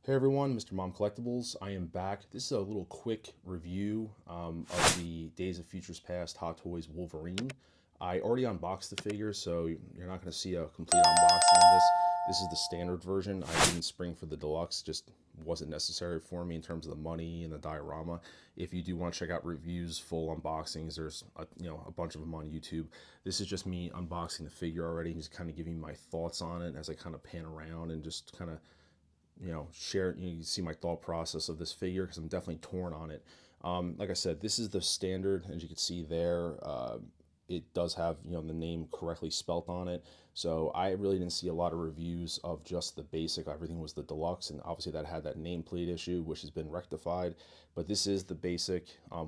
Hey everyone, Mr. Mom Collectibles. I am back. This is a little quick review of the Days of Futures Past Hot Toys Wolverine. I already unboxed the figure, so you're not going to see a complete unboxing of this. This is the standard version. I didn't spring for the deluxe, just wasn't necessary for me in terms of the money and the diorama. If you do want to check out reviews, full unboxings, there's a bunch of them on YouTube. This is just me unboxing the figure already and just kind of giving my thoughts on it as I kind of pan around and just kind of share, you see my thought process of this figure because I'm definitely torn on it. Like I said, this is the standard, as you can see there. It does have, the name correctly spelt on it. So I really didn't see a lot of reviews of just the basic. Everything was the deluxe, and obviously that had that nameplate issue, which has been rectified. But this is the basic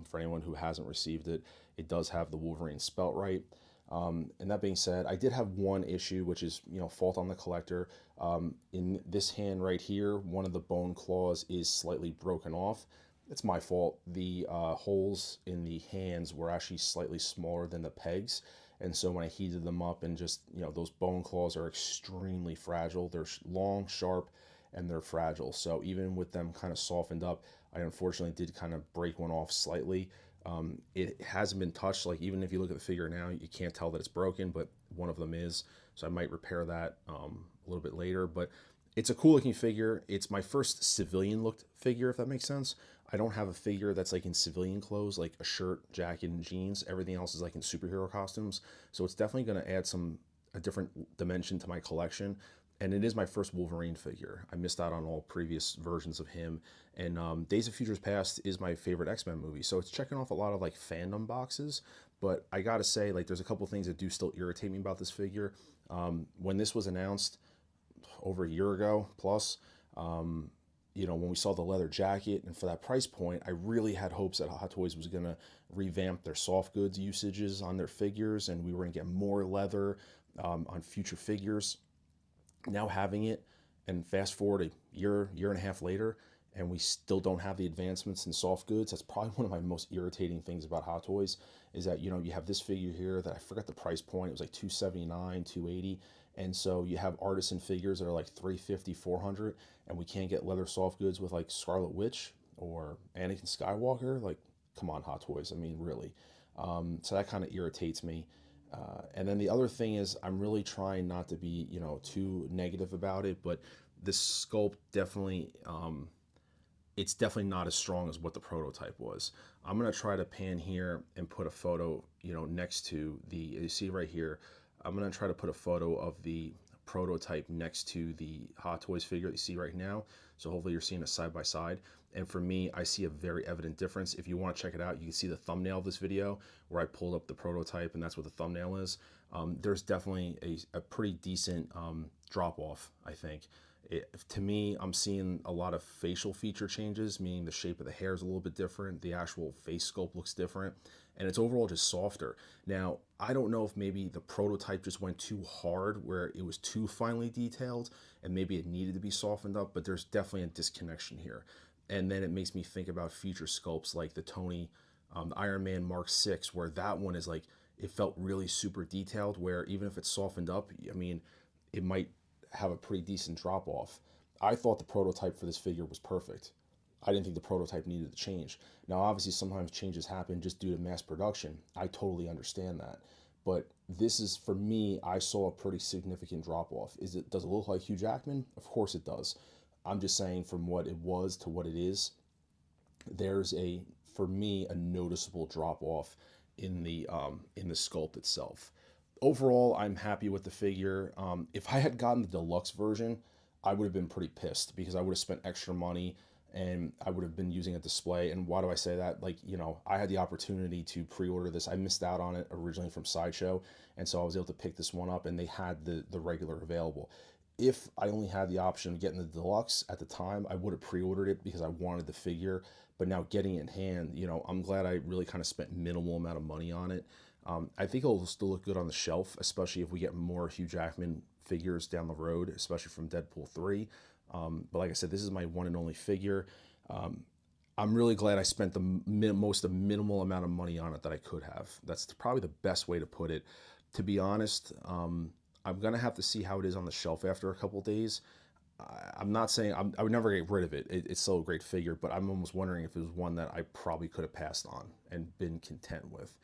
for anyone who hasn't received it. It does have the Wolverine spelt right. And that being said, I did have one issue, which is, fault on the collector. In this hand right here, one of the bone claws is slightly broken off. It's my fault. The holes in the hands were actually slightly smaller than the pegs. And so when I heated them up and just, those bone claws are extremely fragile. They're long, sharp, and they're fragile. So even with them kind of softened up, I unfortunately did kind of break one off slightly. It hasn't been touched. Like, even if you look at the figure now, you can't tell that it's broken, but one of them is. So I might repair that a little bit later. But it's a cool looking figure. It's my first civilian looked figure, if that makes sense. I don't have a figure that's like in civilian clothes, like a shirt, jacket, and jeans. Everything else is like in superhero costumes. So it's definitely going to add a different dimension to my collection. And it is my first Wolverine figure. I missed out on all previous versions of him. And Days of Futures Past is my favorite X-Men movie. So it's checking off a lot of like fandom boxes. But I gotta say, like, there's a couple things that do still irritate me about this figure. When this was announced over a year ago plus, when we saw the leather jacket, and for that price point, I really had hopes that Hot Toys was gonna revamp their soft goods usages on their figures, and we were gonna get more leather on future figures. Now having it, and fast forward a year and a half later, and we still don't have the advancements in soft goods. That's probably one of my most irritating things about Hot Toys, is that you have this figure here that I forgot the price point. It was like 279, 280, and so you have artisan figures that are like 350, 400, and we can't get leather soft goods with like Scarlet Witch or Anakin Skywalker. Like, come on, Hot Toys. I mean, really. So that kind of irritates me. And then the other thing is, I'm really trying not to be, too negative about it, but this sculpt definitely, it's definitely not as strong as what the prototype was. I'm gonna try to pan here and put a photo, next to you see right here, I'm gonna try to put a photo of the prototype next to the Hot Toys figure that you see right now. So hopefully you're seeing it side by side. And for me, I see a very evident difference. If you want to check it out, you can see the thumbnail of this video where I pulled up the prototype, and that's what the thumbnail is. There's definitely a pretty decent drop off, I think. To me, I'm seeing a lot of facial feature changes, meaning the shape of the hair is a little bit different, the actual face sculpt looks different, and it's overall just softer. Now, I don't know if maybe the prototype just went too hard where it was too finely detailed and maybe it needed to be softened up, but there's definitely a disconnection here. And then it makes me think about future sculpts like the Tony, the Iron Man Mark 6, where that one is like, it felt really super detailed, where even if it's softened up, I mean, it might have a pretty decent drop off. I thought the prototype for this figure was perfect. I didn't think the prototype needed to change. Now, obviously, sometimes changes happen just due to mass production. I totally understand that. But this is, for me, I saw a pretty significant drop off. Does it look like Hugh Jackman? Of course it does. I'm just saying, from what it was to what it is, there's for me, a noticeable drop off in the sculpt itself. Overall, I'm happy with the figure. If I had gotten the deluxe version, I would have been pretty pissed because I would have spent extra money and I would have been using a display. And why do I say that? Like, I had the opportunity to pre-order this. I missed out on it originally from Sideshow, and so I was able to pick this one up, and they had the regular available. If I only had the option of getting the deluxe at the time, I would have pre-ordered it because I wanted the figure. But now getting it in hand, I'm glad I really kind of spent minimal amount of money on it. I think it'll still look good on the shelf, especially if we get more Hugh Jackman figures down the road, especially from Deadpool 3. But like I said, this is my one and only figure. I'm really glad I spent the minimal amount of money on it that I could have. That's probably the best way to put it. To be honest, I'm going to have to see how it is on the shelf after a couple days. I'm not saying I would never get rid of it. It's still a great figure, but I'm almost wondering if it was one that I probably could have passed on and been content with.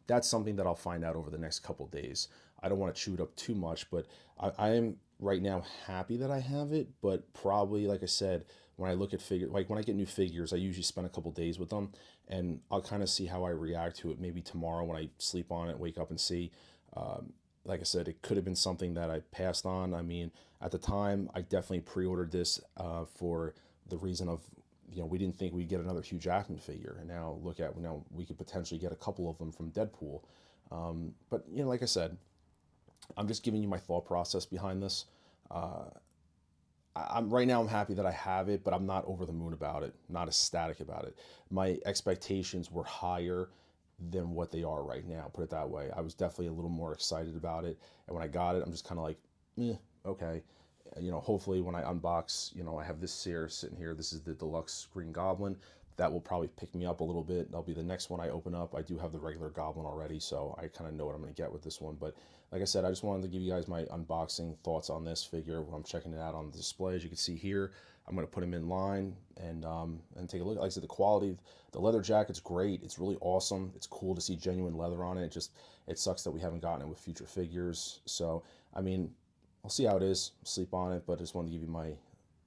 That's something that I'll find out over the next couple days. I don't want to chew it up too much, but I am right now happy that I have it. But probably, like I said, when I look at figure, like when I get new figures, I usually spend a couple days with them, and I'll kind of see how I react to it. Maybe tomorrow when I sleep on it, wake up and see. Like I said, it could have been something that I passed on. I mean, at the time, I definitely pre-ordered this for the reason of, we didn't think we'd get another Hugh Jackman figure, and now look at, now we could potentially get a couple of them from Deadpool. But like I said, I'm just giving you my thought process behind this. I'm right now. I'm happy that I have it, but I'm not over the moon about it. Not ecstatic about it. My expectations were higher than what they are right now. Put it that way. I was definitely a little more excited about it, and when I got it, I'm just kind of like, okay. Hopefully when I unbox, I have this here sitting here. This is the deluxe Green Goblin. That will probably pick me up a little bit. That'll be the next one I open up. I do have the regular Goblin already, so I kind of know what I'm going to get with this one. But like I said, I just wanted to give you guys my unboxing thoughts on this figure when I'm checking it out on the display. As you can see here, I'm going to put him in line and take a look. Like I said, the quality, the leather jacket's great. It's really awesome. It's cool to see genuine leather on it. It sucks that we haven't gotten it with future figures. So, I mean, I'll see how it is, sleep on it, but I just wanted to give you my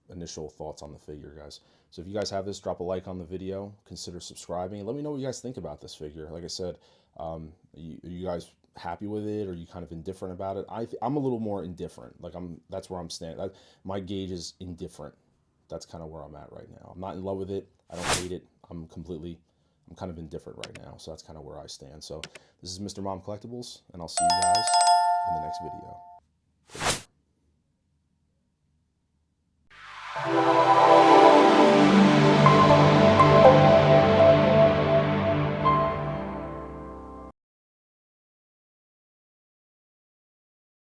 initial thoughts on the figure, guys. So if you guys have this, drop a like on the video, consider subscribing, and let me know what you guys think about this figure. Like I said, are you guys happy with it, or are you kind of indifferent about it? I'm a little more indifferent. That's where I'm standing. My gauge is indifferent. That's kind of where I'm at right now. I'm not in love with it. I don't hate it. I'm kind of indifferent right now. So that's kind of where I stand. So this is Mr. Mom Collectibles, and I'll see you guys in the next video.